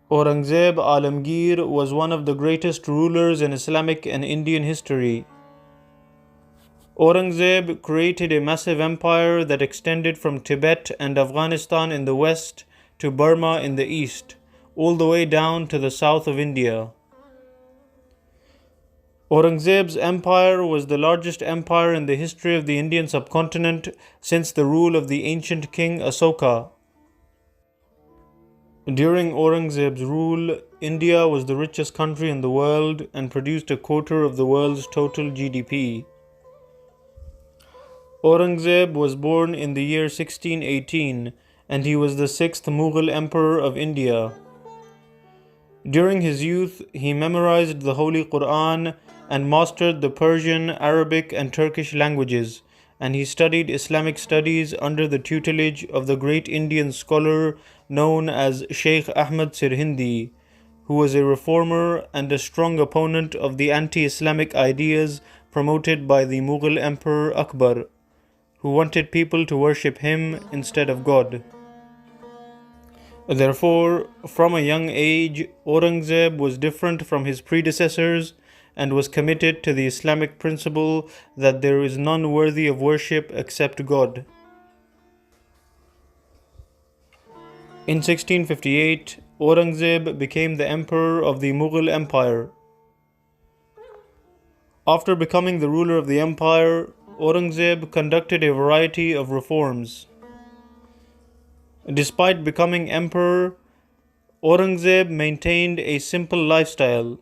Aurangzeb Alamgir was one of the greatest rulers in Islamic and Indian history. Aurangzeb created a massive empire that extended from Tibet and Afghanistan in the west to Burma in the east, all the way down to the south of India. Aurangzeb's empire was the largest empire in the history of the Indian subcontinent since the rule of the ancient king Asoka. During Aurangzeb's rule, India was the richest country in the world and produced a quarter of the world's total GDP. Aurangzeb was born in the year 1618 and he was the sixth Mughal emperor of India. During his youth, he memorized the Holy Quran and mastered the Persian, Arabic, and Turkish languages, and he studied Islamic studies under the tutelage of the great Indian scholar known as Sheikh Ahmed Sirhindi, who was a reformer and a strong opponent of the anti-Islamic ideas promoted by the Mughal Emperor Akbar, who wanted people to worship him instead of God. Therefore, from a young age, Aurangzeb was different from his predecessors and was committed to the Islamic principle that there is none worthy of worship except God. In 1658, Aurangzeb became the emperor of the Mughal Empire. After becoming the ruler of the empire, Aurangzeb conducted a variety of reforms. Despite becoming emperor, Aurangzeb maintained a simple lifestyle.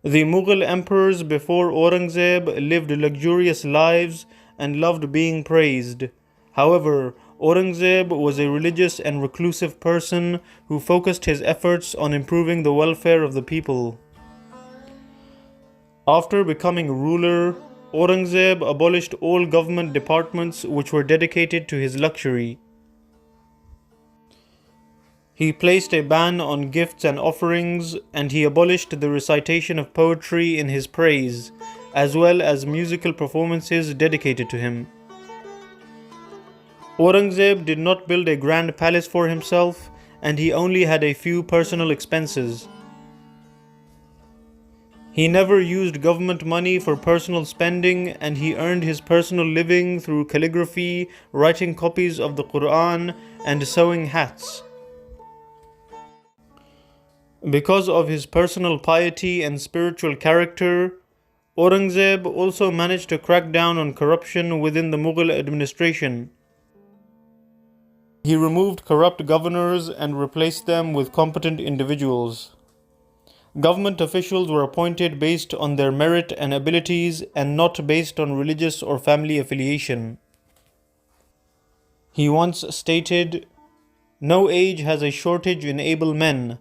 The Mughal emperors before Aurangzeb lived luxurious lives and loved being praised. However, Aurangzeb was a religious and reclusive person who focused his efforts on improving the welfare of the people. After becoming ruler, Aurangzeb abolished all government departments which were dedicated to his luxury. He placed a ban on gifts and offerings, and he abolished the recitation of poetry in his praise, as well as musical performances dedicated to him. Aurangzeb did not build a grand palace for himself, and he only had a few personal expenses. He never used government money for personal spending, and he earned his personal living through calligraphy, writing copies of the Quran, and sewing hats. Because of his personal piety and spiritual character, Aurangzeb also managed to crack down on corruption within the Mughal administration. He removed corrupt governors and replaced them with competent individuals. Government officials were appointed based on their merit and abilities and not based on religious or family affiliation. He once stated, "No age has a shortage in able men.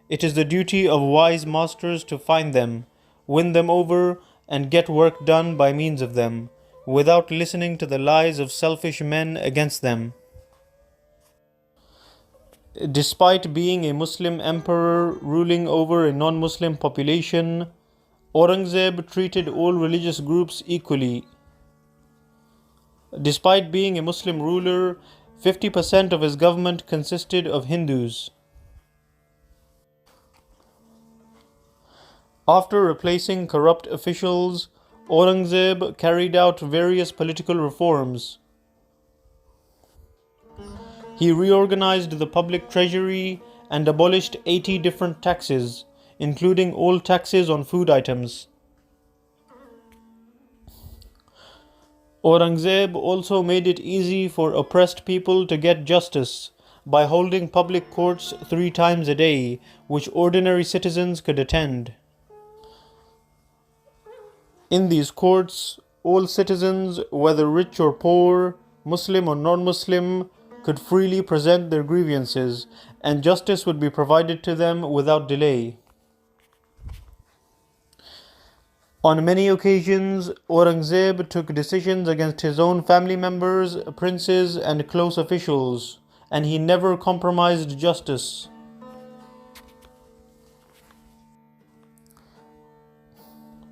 It is the duty of wise masters to find them, win them over, and get work done by means of them, without listening to the lies of selfish men against them." Despite being a Muslim emperor ruling over a non-Muslim population, Aurangzeb treated all religious groups equally. Despite being a Muslim ruler, 50% of his government consisted of Hindus. After replacing corrupt officials, Aurangzeb carried out various political reforms. He reorganized the public treasury and abolished 80 different taxes, including all taxes on food items. Aurangzeb also made it easy for oppressed people to get justice by holding public courts 3 times a day, which ordinary citizens could attend. In these courts, all citizens, whether rich or poor, Muslim or non-Muslim, could freely present their grievances, and justice would be provided to them without delay. On many occasions, Aurangzeb took decisions against his own family members, princes, and close officials, and he never compromised justice.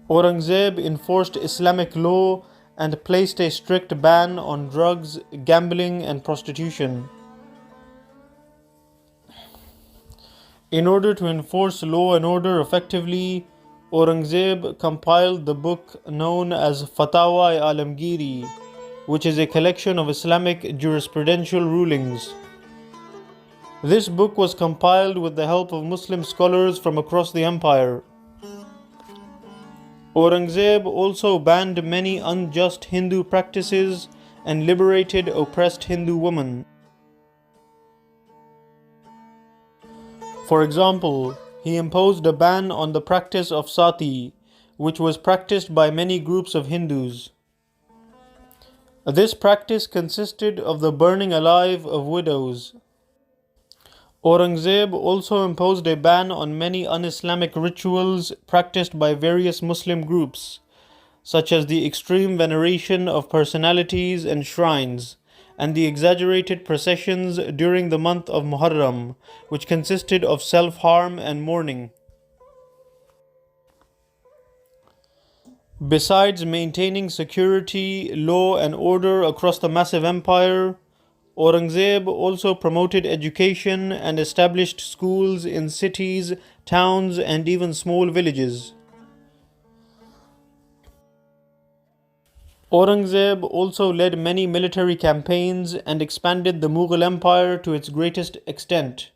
Aurangzeb enforced Islamic law and placed a strict ban on drugs, gambling, and prostitution. In order to enforce law and order effectively, Aurangzeb compiled the book known as Fatawa Alamgiri, which is a collection of Islamic jurisprudential rulings. This book was compiled with the help of Muslim scholars from across the empire. Aurangzeb also banned many unjust Hindu practices and liberated oppressed Hindu women. For example, he imposed a ban on the practice of sati, which was practiced by many groups of Hindus. This practice consisted of the burning alive of widows. Aurangzeb also imposed a ban on many un-Islamic rituals practiced by various Muslim groups, such as the extreme veneration of personalities and shrines, and the exaggerated processions during the month of Muharram, which consisted of self-harm and mourning. Besides maintaining security, law, and order across the massive empire, Aurangzeb also promoted education and established schools in cities, towns, and even small villages. Aurangzeb also led many military campaigns and expanded the Mughal Empire to its greatest extent.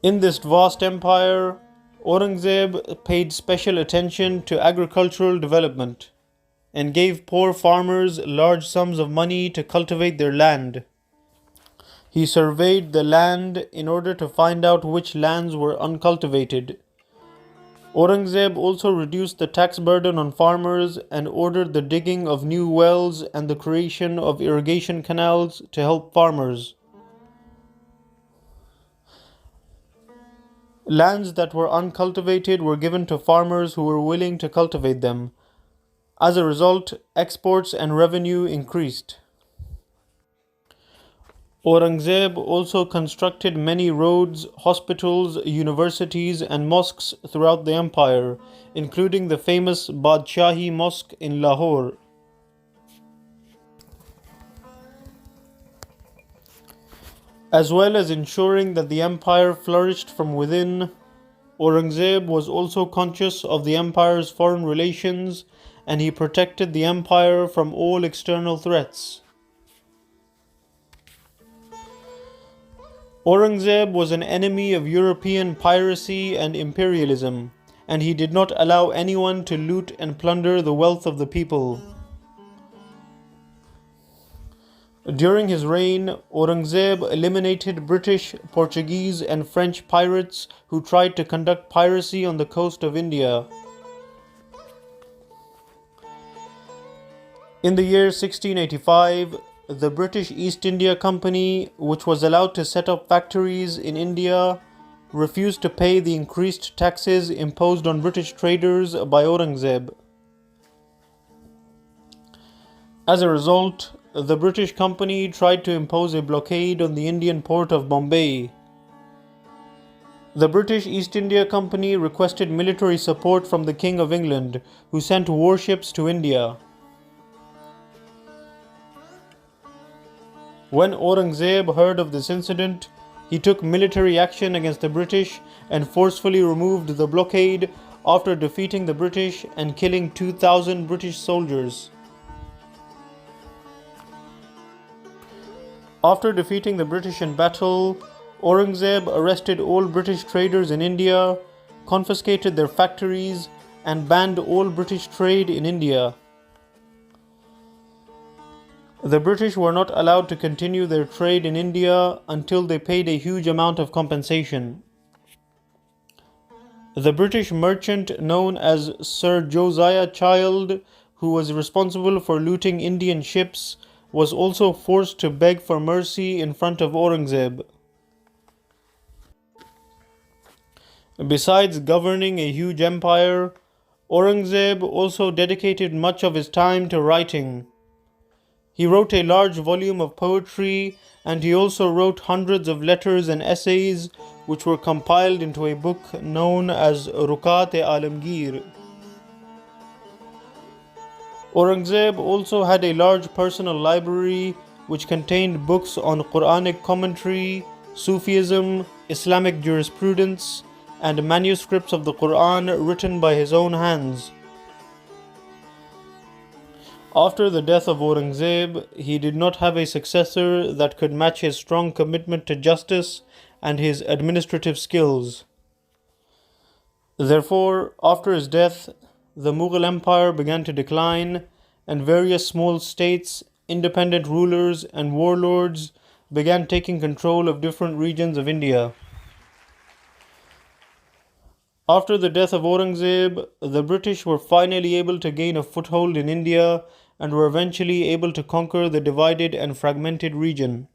In this vast empire, Aurangzeb paid special attention to agricultural development and gave poor farmers large sums of money to cultivate their land. He surveyed the land in order to find out which lands were uncultivated. Aurangzeb also reduced the tax burden on farmers and ordered the digging of new wells and the creation of irrigation canals to help farmers. Lands that were uncultivated were given to farmers who were willing to cultivate them. As a result, exports and revenue increased. Aurangzeb also constructed many roads, hospitals, universities, and mosques throughout the empire, including the famous Badshahi Mosque in Lahore. As well as ensuring that the empire flourished from within, Aurangzeb was also conscious of the empire's foreign relations, and he protected the empire from all external threats. Aurangzeb was an enemy of European piracy and imperialism, and he did not allow anyone to loot and plunder the wealth of the people. During his reign, Aurangzeb eliminated British, Portuguese, and French pirates who tried to conduct piracy on the coast of India. In the year 1685, the British East India Company, which was allowed to set up factories in India, refused to pay the increased taxes imposed on British traders by Aurangzeb. As a result, the British Company tried to impose a blockade on the Indian port of Bombay. The British East India Company requested military support from the King of England, who sent warships to India. When Aurangzeb heard of this incident, he took military action against the British and forcefully removed the blockade after defeating the British and killing 2,000 British soldiers. After defeating the British in battle, Aurangzeb arrested all British traders in India, confiscated their factories, and banned all British trade in India. The British were not allowed to continue their trade in India until they paid a huge amount of compensation. The British merchant known as Sir Josiah Child, who was responsible for looting Indian ships, was also forced to beg for mercy in front of Aurangzeb. Besides governing a huge empire, Aurangzeb also dedicated much of his time to writing. He wrote a large volume of poetry, and he also wrote hundreds of letters and essays which were compiled into a book known as Alamgir. Aurangzeb also had a large personal library which contained books on Quranic commentary, Sufism, Islamic jurisprudence, and manuscripts of the Quran written by his own hands. After the death of Aurangzeb, he did not have a successor that could match his strong commitment to justice and his administrative skills. Therefore, after his death, the Mughal Empire began to decline, and various small states, independent rulers, and warlords began taking control of different regions of India. After the death of Aurangzeb, the British were finally able to gain a foothold in India and were eventually able to conquer the divided and fragmented region.